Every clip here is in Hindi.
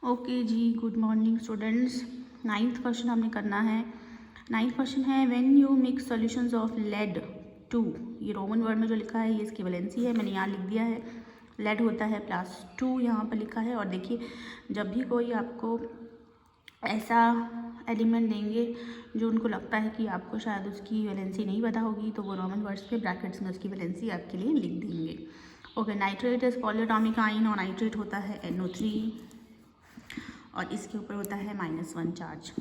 ओके जी, good morning students. Ninth question हमने करना है। नाइन्थ क्वेश्चन है when you mix solutions of lead two, ये रोमन वर्ड में जो लिखा है ये इसकी वैलेंसी है, मैंने यहाँ लिख दिया है। लेड होता है +2 यहाँ पर लिखा है। और देखिए जब भी कोई आपको ऐसा एलिमेंट देंगे जो उनको लगता है कि आपको शायद उसकी वैलेंसी नहीं पता होगी तो वो रोमन वर्ड्स पे ब्रैकेट्स में उसकी वैलेंसी आपके लिए लिख देंगे। Okay, nitrate is polyatomic ion और नाइट्रेट होता है NO3 और इसके ऊपर होता है -1 चार्ज।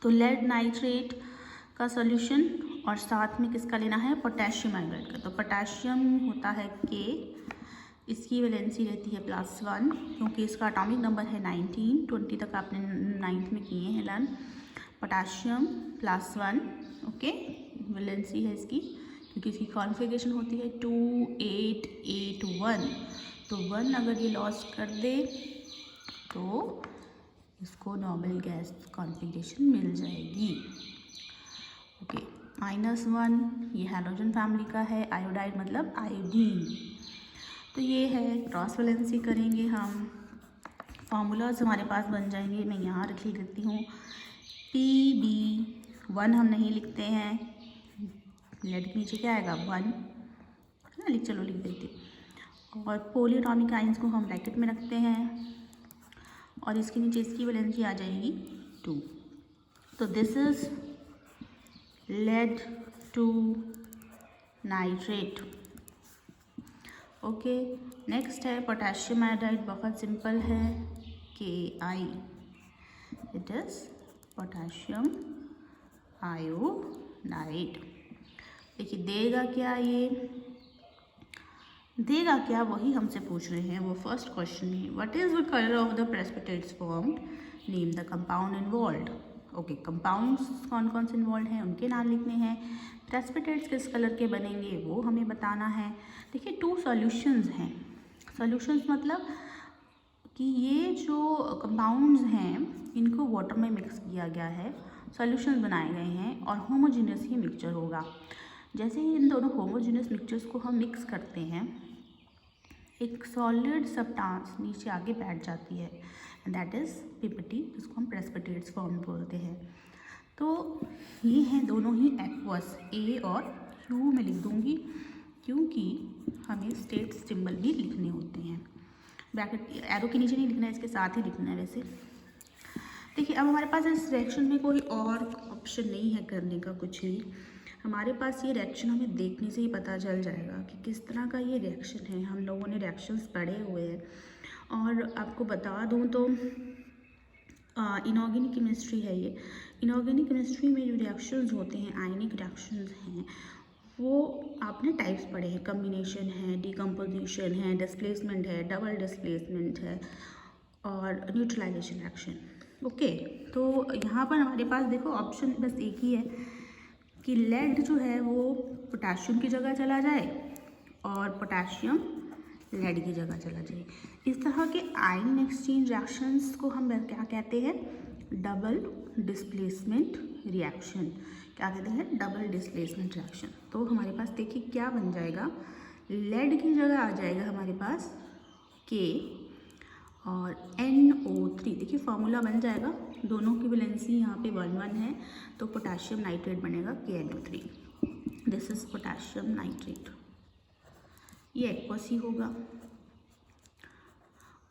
तो लेड नाइट्रेट का सॉल्यूशन और साथ में किसका लेना है, पोटेशियम आयोडाइड का। तो पोटेशियम होता है K, इसकी वैलेंसी रहती है +1 क्योंकि इसका एटॉमिक नंबर है 19, 20 तक आपने 9th में किए हैं लर्न। पोटेशियम +1, ओके, वैलेंसी है इसकी क्योंकि इसकी कॉन्फ़िगरेशन होती है 2 8 8 1। तो 1 अगर ये लॉस कर दे तो इसको नॉर्मल गैस कॉन्फ़िगरेशन मिल जाएगी। ओके, -1 ये हैलोजन फैमिली का है, आयोडाइड मतलब आयोडीन। तो ये है क्रॉस वैलेंसी करेंगे हम, फार्मूलाज हमारे पास बन जाएंगे। मैं यहाँ लिख देती हूँ PB1 हम नहीं लिखते हैं, लेड के नीचे क्या आएगा 1 है ना, चलो लिख देती हूँ। और पॉलीएटॉमिक आयंस को हम ब्रैकेट में रखते हैं और इसके नीचे इसकी वैलेंसी आ जाएगी 2। तो this is lead to nitrate. Okay, next है पोटेशियम आयोडाइड, बहुत सिंपल है, Ki, it is potassium iodide. देखिए देगा क्या, ये देगा क्या वही हमसे पूछ रहे हैं, वो फर्स्ट क्वेश्चन है। What is the colour of the precipitates formed, name the compound involved. Okay, compounds कौन कौन से इन्वॉल्व हैं उनके नाम लिखने हैं। प्रेसिपिटेट्स किस कलर के बनेंगे वो हमें बताना है। देखिए 2 सॉल्यूशंस हैं, सॉल्यूशंस मतलब कि ये जो कंपाउंड्स हैं इनको वाटर में मिक्स किया गया है, सॉल्यूशंस बनाए गए हैं और होमोजेनियस ही मिक्सचर होगा। जैसे ही इन दोनों होमोजेनियस मिक्सचर्स को हम मिक्स करते हैं एक सॉलिड सब्सटेंस नीचे आगे बैठ जाती है, दैट इज़ PPT, जिसको हम प्रेसिपिटेट्स फॉर्म बोलते हैं। तो ये हैं दोनों ही एक्वस, A और Q में लिख दूँगी क्योंकि हमें स्टेट सिंबल भी लिखने होते हैं। ब्रैकेट एरो के नीचे नहीं लिखना है, इसके साथ ही लिखना है। वैसे देखिए अब हमारे पास इस रिएक्शन में कोई और ऑप्शन नहीं है करने का कुछ भी, हमारे पास ये रिएक्शन हमें देखने से ही पता चल जाएगा कि किस तरह का ये रिएक्शन है। हम लोगों ने रिएक्शंस पढ़े हुए हैं और आपको बता दूं तो इनऑर्गेनिक केमिस्ट्री है ये। इनऑर्गेनिक केमिस्ट्री में जो रिएक्शंस होते हैं, आयनिक रिएक्शंस हैं, वो आपने टाइप्स पढ़े हैं, कम्बिनेशन है, डिकम्पोजिशन है, डिस्प्लेसमेंट है, डबल डिस्प्लेसमेंट है और न्यूट्रलाइजेशन रिएक्शन। ओके, तो यहाँ पर हमारे पास देखो ऑप्शन बस एक ही है कि लेड जो है वो पोटेशियम की जगह चला जाए और पोटेशियम लेड की जगह चला जाए। इस तरह के आयन एक्सचेंज रिएक्शंस को हम क्या कहते हैं, डबल डिस्प्लेसमेंट रिएक्शन। क्या कहते हैं, डबल डिस्प्लेसमेंट रिएक्शन। तो हमारे पास देखिए क्या बन जाएगा, लेड की जगह आ जाएगा हमारे पास K और NO3। देखिए फार्मूला बन जाएगा, दोनों की वैलेंसी यहाँ पे 1 1 है तो पोटेशियम नाइट्रेट बनेगा KNO3। This is potassium nitrate, ये एक्वस ही होगा।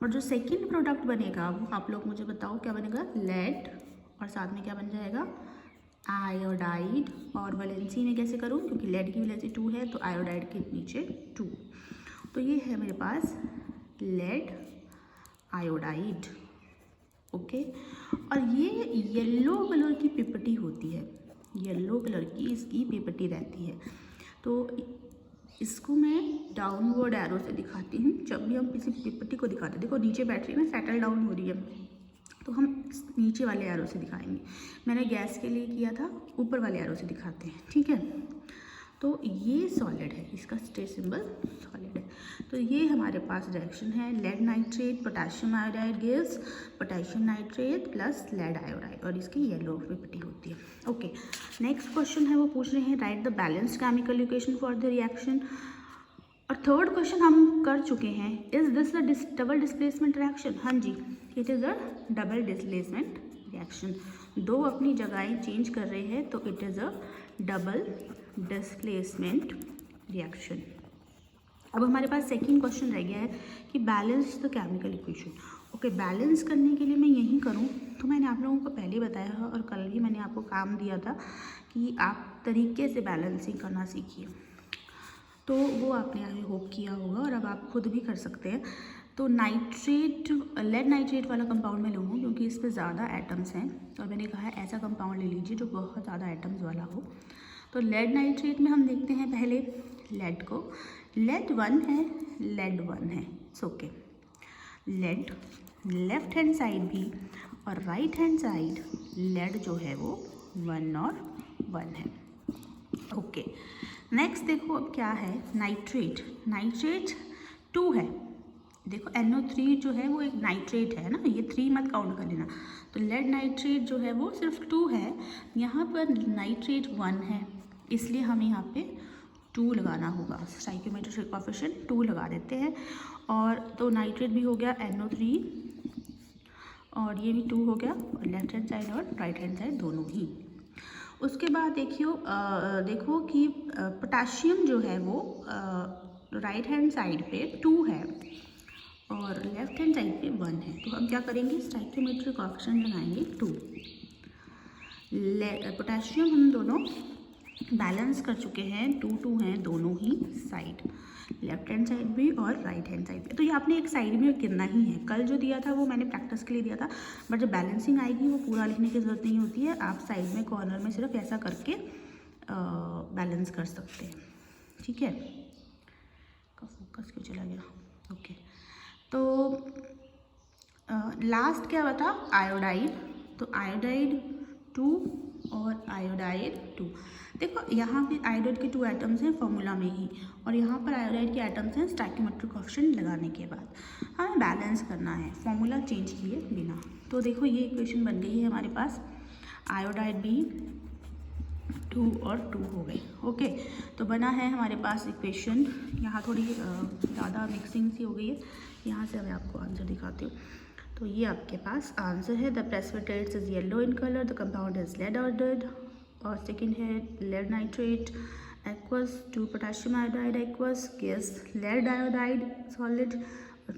और जो सेकंड प्रोडक्ट बनेगा वो आप लोग मुझे बताओ क्या बनेगा, लेड और साथ में क्या बन जाएगा, आयोडाइड। और वैलेंसी में कैसे करूँ, क्योंकि लेड की वैलेंसी 2 है तो आयोडाइड के नीचे 2। तो ये है मेरे पास लेड आयोडाइड। ओके, और ये येलो कलर की PPT होती है, येलो कलर की इसकी PPT रहती है। तो इसको मैं डाउनवर्ड एरो से दिखाती हूँ। जब भी हम किसी PPT को दिखाते हैं, देखो नीचे बैटरी में सेटल डाउन हो रही है तो हम नीचे वाले एरो से दिखाएंगे। मैंने गैस के लिए किया था, ऊपर वाले एरो से दिखाते हैं, ठीक है। तो ये सॉलिड है, इसका स्टेट सिंबल सॉलिड है। तो ये हमारे पास रिएक्शन है, lead nitrate potassium iodide gives potassium nitrate plus lead iodide और इसकी येलो PPT होती है। ओके, नेक्स्ट क्वेश्चन है वो पूछ रहे हैं write the balanced chemical equation for the reaction. और थर्ड क्वेश्चन हम कर चुके हैं, is this a double displacement reaction? हाँ जी, it is a double displacement reaction. दो अपनी जगहें चेंज कर रहे हैं तो it is a double displacement reaction. अब हमारे पास सेकंड क्वेश्चन रह गया है कि balance the chemical equation. Okay, balance करने के लिए मैं यही करूँ तो मैंने आप लोगों को पहले बताया है और कल भी मैंने आपको काम दिया था कि आप तरीके से बैलेंसिंग करना सीखिए, तो वो आपने आई होप किया होगा और अब आप खुद भी कर सकते हैं। तो लेड नाइट्रेट वाला कंपाउंड मैं लूँगी क्योंकि इस पर ज़्यादा एटम्स हैं और मैंने कहा है ऐसा कंपाउंड ले लीजिए जो बहुत ज़्यादा एटम्स वाला हो। तो लेड नाइट्रेट में हम देखते हैं पहले लेड को, लेड 1 है, लेड 1 है, it's okay. Lead left hand side भी और राइट हैंड साइड लेड जो है वो 1 और 1 है, ओके। नेक्स्ट देखो अब क्या है, नाइट्रेट, नाइट्रेट 2 है। देखो NO3 जो है वो एक नाइट्रेट है ना, ये 3 मत काउंट कर लेना। तो लेड नाइट्रेट जो है वो सिर्फ 2 है, यहाँ पर नाइट्रेट 1 है, इसलिए हमें यहाँ पे 2 लगाना होगा। स्टोइकियोमेट्रिक कोएफिशिएंट 2 लगा देते हैं। और तो नाइट्रेट भी हो गया NO3 और ये भी 2 हो गया, और लेफ्ट हैंड साइड और राइट हैंड साइड दोनों ही। उसके बाद देखो कि पोटाशियम जो है वो राइट हैंड साइड पे 2 है और लेफ्ट हैंड साइड पे 1 है। तो हम क्या करेंगे, स्टोइकियोमेट्रिक कोएफिशिएंट लगाएंगे 2। पोटाशियम हम दोनों बैलेंस कर चुके हैं, 2 हैं दोनों ही साइड, लेफ्ट हैंड साइड भी और राइट हैंड साइड भी। तो ये आपने एक साइड में गिनना ही है, कल जो दिया था वो मैंने प्रैक्टिस के लिए दिया था, बट जब बैलेंसिंग आएगी वो पूरा लिखने की ज़रूरत नहीं होती है, आप साइड में कॉर्नर में सिर्फ ऐसा करके बैलेंस कर सकते हैं, ठीक है। का फोकस क्यों चला गया, ओके। तो लास्ट क्या बता, आयोडाइड, तो आयोडाइड 2 और आयोडाइड 2। देखो यहाँ पे आयोडाइड के 2 एटम्स हैं फॉर्मूला में ही, और यहाँ पर आयोडाइड के एटम्स हैं स्टोइकियोमेट्रिक कोएफिशिएंट लगाने के बाद। हमें बैलेंस करना है फॉर्मूला चेंज किए बिना। तो देखो ये इक्वेशन बन गई है हमारे पास, आयोडाइड भी 2 और 2 हो गए, ओके। तो बना है हमारे पास इक्वेशन, यहाँ थोड़ी ज़्यादा मिक्सिंग सी हो गई है, यहाँ से मैं आपको आंसर दिखाती हूँ। तो ये आपके पास आंसर है, the precipitates is yellow in colour, the compound is lead iodide, और सेकंड है lead nitrate aqueous 2 potassium iodide aqueous gas lead iodide solid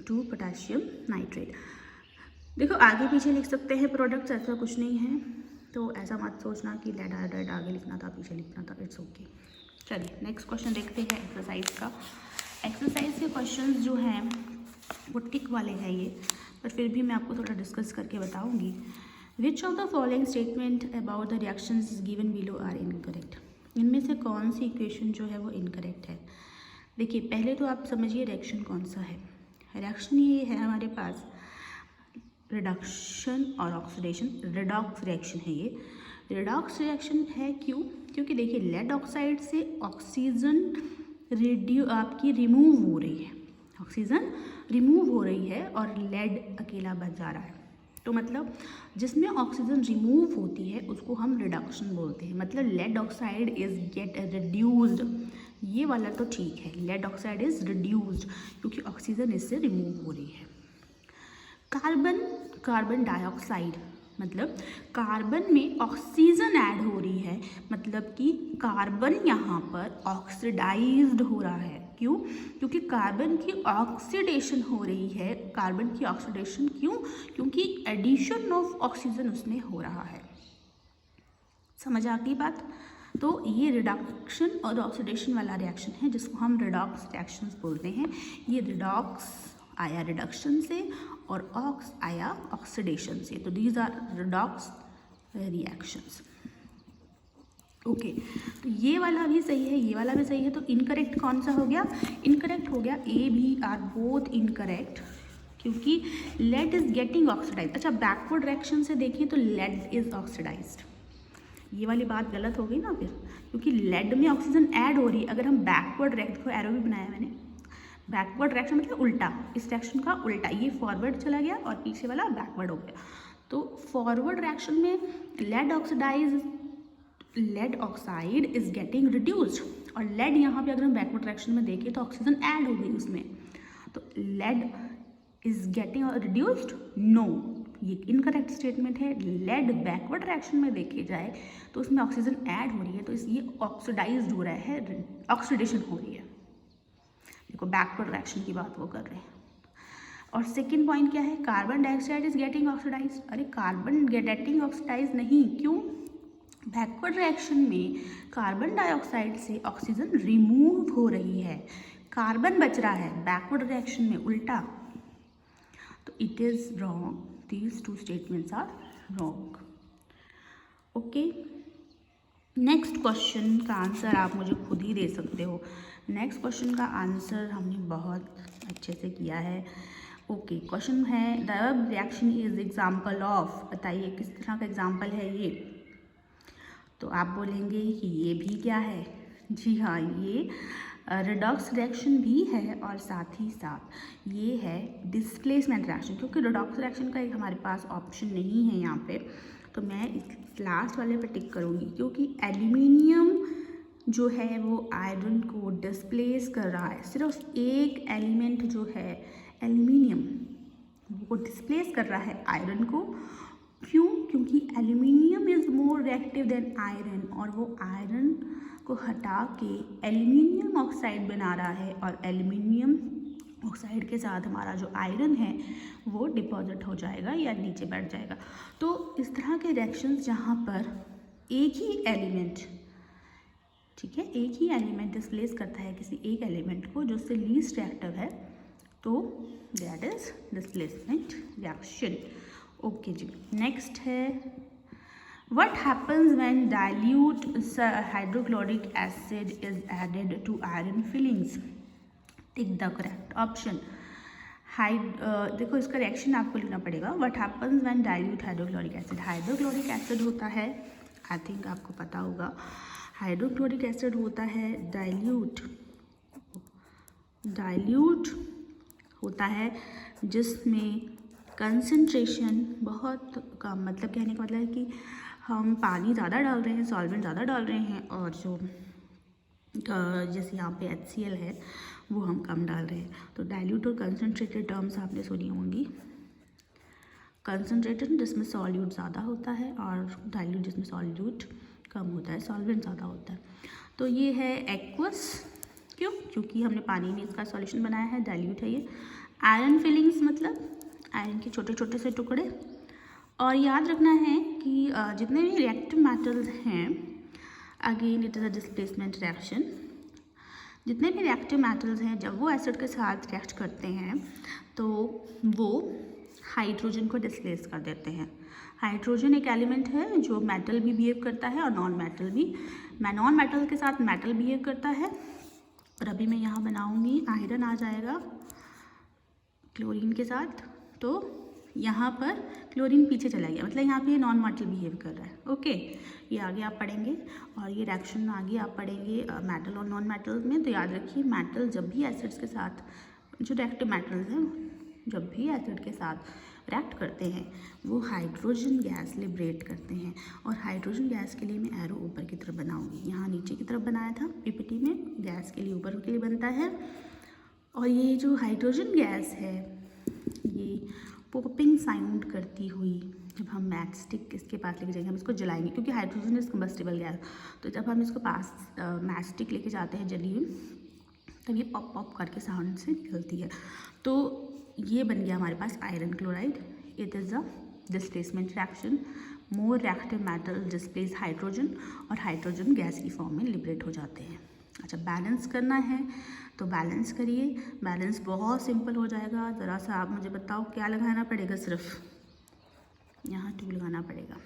2 potassium nitrate. देखो आगे पीछे लिख सकते हैं प्रोडक्ट्स, ऐसा कुछ नहीं है, तो ऐसा मत सोचना कि लेड आयोडाइड आगे लिखना था पीछे लिखना था, इट्स ओके। चलिए नेक्स्ट क्वेश्चन देखते हैं एक्सरसाइज का। एक्सरसाइज के क्वेश्चंस जो हैं वो टिक वाले हैं ये, पर फिर भी मैं आपको थोड़ा डिस्कस करके बताऊंगी। Which of the following statement about the reactions given below are incorrect? इनमें से कौन सी इक्वेशन जो है वो इनकरेक्ट है? देखिए पहले तो आप समझिए रिएक्शन कौन सा है। रिएक्शन ये है हमारे पास रिडक्शन और ऑक्सीडेशन, रिडॉक्स रिएक्शन है ये। रिडॉक्स रिएक्शन है क्यों? क्योंकि देखिए लेड ऑक्साइड से ऑक्सीजन आपकी रिमूव हो रही है, ऑक्सीजन रिमूव हो रही है और लेड अकेला बच जा रहा है। तो मतलब जिसमें ऑक्सीजन रिमूव होती है उसको हम रिडक्शन बोलते हैं, मतलब lead oxide is get reduced. ये वाला तो ठीक है, लेड ऑक्साइड इज रिड्यूस्ड क्योंकि ऑक्सीजन इससे रिमूव हो रही है। कार्बन डाइऑक्साइड, मतलब कार्बन में ऑक्सीजन ऐड हो रही है, मतलब कि कार्बन यहाँ पर ऑक्सीडाइज्ड हो रहा है। क्यों? क्योंकि कार्बन की ऑक्सीडेशन हो रही है। कार्बन की ऑक्सीडेशन क्यों? क्योंकि एडिशन ऑफ ऑक्सीजन उसमें हो रहा है। समझ आ गई बात? तो ये रिडक्शन और ऑक्सीडेशन वाला रिएक्शन है जिसको हम रिडॉक्स रिएक्शंस बोलते हैं। ये रिडॉक्स आया रिडक्शन से और ऑक्स आया ऑक्सीडेशन से, तो these are redox reactions, okay. तो ये वाला भी सही है, ये वाला भी सही है। तो इनकरेक्ट कौन सा हो गया? इनकरेक्ट हो गया A B are both incorrect, क्योंकि लेड इज गेटिंग ऑक्सीडाइज। अच्छा बैकवर्ड रिएक्शन से देखिए तो लेड इज ऑक्सीडाइज्ड, ये वाली बात गलत हो गई ना फिर, क्योंकि लेड में ऑक्सीजन ऐड हो रही है। अगर हम बैकवर्ड रिएक्शन को एरो भी बनाया मैंने, बैकवर्ड रिएक्शन मतलब उल्टा, इस रिएक्शन का उल्टा, ये फॉरवर्ड चला गया और पीछे वाला बैकवर्ड हो गया। तो फॉरवर्ड रिएक्शन में lead oxidise lead oxide is getting reduced, और लेड यहाँ पे अगर हम बैकवर्ड डायरेक्शन में देखें तो ऑक्सीजन ऐड हो गई उसमें, तो lead is getting reduced, no, ये इनकरेक्ट स्टेटमेंट है। लेड बैकवर्ड डायरेक्शन में देखे जाए तो उसमें ऑक्सीजन ऐड हो रही है, तो ये ऑक्सीडाइज्ड हो रहा है, ऑक्सीडेशन हो रही है। देखो बैकवर्ड डायरेक्शन की बात वो कर रहे हैं। और सेकेंड पॉइंट क्या है, carbon dioxide is getting oxidise. अरे कार्बन गेटिंग ऑक्सीडाइज नहीं, क्यों? बैकवर्ड रिएक्शन में कार्बन डाइऑक्साइड से ऑक्सीजन रिमूव हो रही है, कार्बन बच रहा है, बैकवर्ड रिएक्शन में उल्टा। तो it is wrong, these two statements are wrong. Okay, next question का आंसर आप मुझे खुद ही दे सकते हो। नेक्स्ट क्वेश्चन का आंसर हमने बहुत अच्छे से किया है। ओके, क्वेश्चन है the reaction is example of, बताइए किस तरह का एग्जाम्पल है ये। तो आप बोलेंगे कि ये भी क्या है, जी हाँ, ये रिडॉक्स रिएक्शन भी है और साथ ही साथ ये है डिस्प्लेसमेंट रिएक्शन, क्योंकि रिडॉक्स रिएक्शन का एक हमारे पास ऑप्शन नहीं है यहाँ पे, तो मैं इस लास्ट वाले पे टिक करूँगी, क्योंकि एल्यूमिनियम जो है वो आयरन को डिस्प्लेस कर रहा है। सिर्फ एक एलिमेंट जो है एल्यूमिनियम वो डिस्प्लेस कर रहा है आयरन को, क्यों? क्योंकि aluminium is more reactive than iron, और वो आयरन को हटा के एल्यूमिनियम ऑक्साइड बना रहा है, और एल्यूमिनियम ऑक्साइड के साथ हमारा जो आयरन है वो डिपॉजिट हो जाएगा या नीचे बैठ जाएगा। तो इस तरह के रिएक्शंस जहाँ पर एक ही एलिमेंट, ठीक है, एक ही एलिमेंट डिस्प्लेस करता है किसी एक एलिमेंट को जो उससे लीस्ट रिएक्टिव है, तो that is displacement reaction. Okay जी, नेक्स्ट है what happens when dilute hydrochloric acid is added to iron filings, tick the correct option. देखो इसका रिएक्शन आपको लिखना पड़ेगा। What happens when dilute hydrochloric acid, hydrochloric acid होता है, आई थिंक आपको पता होगा, हाइड्रोक्लोरिक एसिड होता है डाइल्यूट होता है जिसमें कंसंट्रेशन बहुत कम, मतलब कहने का मतलब है कि हम पानी ज़्यादा डाल रहे हैं, सॉल्वेंट ज़्यादा डाल रहे हैं, और जो जैसे यहाँ पे HCl है वो हम कम डाल रहे हैं। तो डाइल्यूट और कंसंट्रेटेड टर्म्स आपने सुनी होंगी। कंसंट्रेटेड जिसमें सॉल्यूट ज़्यादा होता है, और डाइल्यूट जिसमें सॉल्यूट कम होता है, सॉल्वेंट ज़्यादा होता है। तो ये है एक्वस, क्यों? क्योंकि हमने पानी में इसका सॉल्यूशन बनाया है, डाइल्यूट है ये। आयरन फिलिंग्स मतलब आयरन के छोटे छोटे से टुकड़े। और याद रखना है कि जितने भी रिएक्टिव मेटल्स हैं, again it is a displacement reaction, जितने भी रिएक्टिव मेटल्स हैं जब वो एसिड के साथ रिएक्ट करते हैं तो वो हाइड्रोजन को डिस्प्लेस कर देते हैं। हाइड्रोजन एक एलिमेंट है जो मेटल भी बिहेव करता है और नॉन मेटल भी। नॉन मेटल के साथ मेटल बिहेव करता है, और अभी मैं यहाँ बनाऊँगी आयरन आ जाएगा क्लोरीन के साथ, तो यहाँ पर क्लोरीन पीछे चला गया, मतलब यहाँ पे नॉन मेटल बिहेव कर रहा है। ओके, ये आगे आप पढ़ेंगे, और ये रिएक्शन आगे आप पढ़ेंगे मेटल और नॉन मेटल में। तो याद रखिए, मेटल जब भी एसिड्स के साथ, जो रिएक्टिव मेटल्स हैं जब भी एसिड के साथ रिएक्ट करते हैं वो हाइड्रोजन गैस लिबरेट करते हैं। और हाइड्रोजन गैस के लिए मैं एरो ऊपर की तरफ बनाऊँगी, यहाँ नीचे की तरफ बनाया था PPT में, गैस के लिए ऊपर के लिए बनता है। और ये जो हाइड्रोजन गैस है ये पॉपिंग साउंड करती हुई जब हम मैच स्टिक इसके पास लेके जाएंगे, हम इसको जलाएंगे, क्योंकि हाइड्रोजन इज कंबस्टिबल गैस। तो जब हम इसको पास मैच स्टिक लेके जाते हैं जली हुई, तब ये पॉप पॉप करके साउंड से निकलती है। तो ये बन गया हमारे पास iron chloride. It is a displacement reaction, more reactive metal displace hydrogen, और हाइड्रोजन गैस की फॉर्म में लिबरेट हो जाते हैं। अच्छा, बैलेंस करना है तो बैलेंस करिए। बैलेंस बहुत सिंपल हो जाएगा। ज़रा सा आप मुझे बताओ क्या लगाना पड़ेगा, सिर्फ यहाँ 2 लगाना पड़ेगा।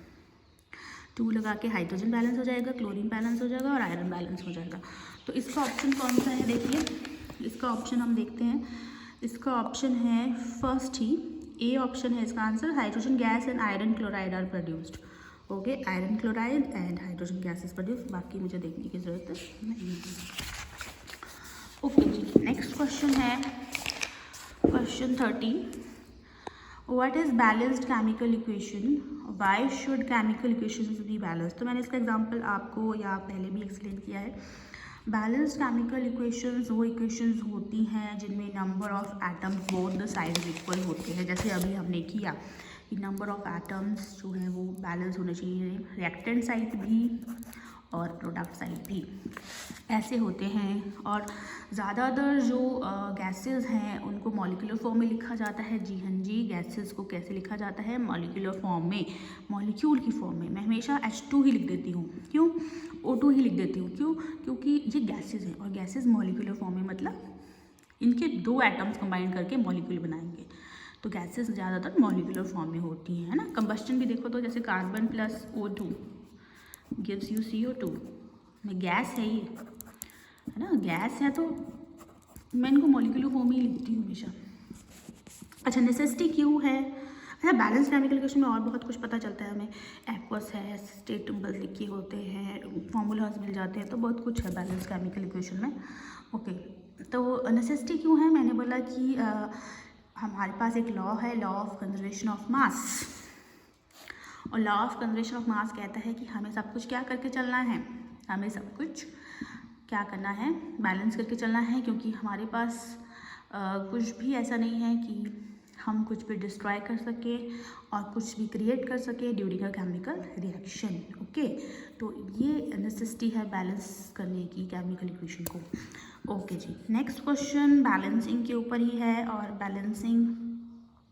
2 लगा के हाइड्रोजन बैलेंस हो जाएगा, क्लोरीन बैलेंस हो जाएगा और आयरन बैलेंस हो जाएगा। तो इसका ऑप्शन कौन सा है, देखिए इसका ऑप्शन हम देखते हैं। इसका ऑप्शन है फर्स्ट ही, ए ऑप्शन है इसका answer. Hydrogen gas and iron chloride are produced. Okay, iron chloride and hydrogen gas is produced, बाकी मुझे देखने की ज़रूरत नहीं है। ओके जी, नेक्स्ट क्वेश्चन है question 13। What is balanced chemical equation, why should chemical equations be balance. तो मैंने इसका एग्जांपल आपको या पहले भी एक्सप्लेन किया है। बैलेंस्ड केमिकल इक्वेशंस वो इक्वेशंस होती हैं जिनमें number of atoms both the sides equal होते हैं, जैसे अभी हमने किया कि नंबर ऑफ एटम्स जो है वो बैलेंस होने चाहिए, रिएक्टेंट साइड भी और प्रोडक्ट साइड भी ऐसे होते हैं। और ज़्यादातर जो गैसेस हैं उनको मॉलिक्यूलर फॉर्म में लिखा जाता है। जी हाँ जी, गैसेस को कैसे लिखा जाता है, मॉलिक्यूलर फॉर्म में, मॉलिक्यूल की फॉर्म में। मैं हमेशा H2 ही लिख देती हूँ, क्यों, O2 ही लिख देती हूँ, क्यों, क्योंकि ये गैसेस हैं और गैसेस मॉलिक्यूलर फॉर्म में मतलब इनके 2 एटम्स कंबाइन करके मॉलिक्यूल बनाएंगे। तो गैसेस ज़्यादातर मॉलिक्यूलर फॉर्म में होती हैं, है ना। कंबस्टन भी देखो तो जैसे carbon plus O2 gives you CO2, में गैस है ये, है ना, गैस है तो मैं इनको मॉलिक्यूलर फॉर्म ही लिखती हूँ हमेशा। अच्छा, नेसेसिटी क्यों है। अच्छा, बैलेंस केमिकल इक्वेशन में और बहुत कुछ पता चलता है हमें, एक्वस है, स्टेट सिंबल्स लिखे होते हैं, फॉर्मूलाज मिल जाते हैं, तो बहुत कुछ है बैलेंस केमिकल इक्वेशन में। ओके, तो नेसेसिटी क्यों है, मैंने बोला कि हमारे पास एक लॉ है, law of conservation of mass. और law of conservation of mass कहता है कि हमें सब कुछ क्या करके चलना है, हमें सब कुछ क्या करना है, बैलेंस करके चलना है, क्योंकि हमारे पास कुछ भी ऐसा नहीं है कि हम कुछ भी डिस्ट्रॉय कर सके और कुछ भी क्रिएट कर सके during a chemical reaction. Okay, तो ये नेसेसिटी है बैलेंस करने की केमिकल इक्वेशन को। ओके जी, नेक्स्ट क्वेश्चन बैलेंसिंग के ऊपर ही है, और बैलेंसिंग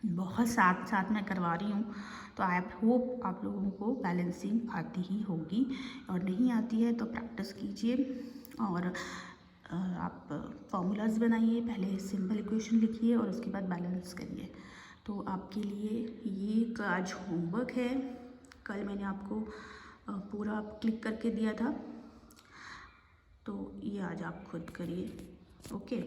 बहुत साथ साथ मैं करवा रही हूँ, तो आई होप आप लोगों को बैलेंसिंग आती ही होगी, और नहीं आती है तो प्रैक्टिस कीजिए और आप फॉर्मूलाज बनाइए, पहले सिंपल इक्वेशन लिखिए और उसके बाद बैलेंस करिए। तो आपके लिए ये एक आज होमवर्क है, कल मैंने आपको पूरा क्लिक करके दिया था, तो ये आज आप खुद करिए। ओके।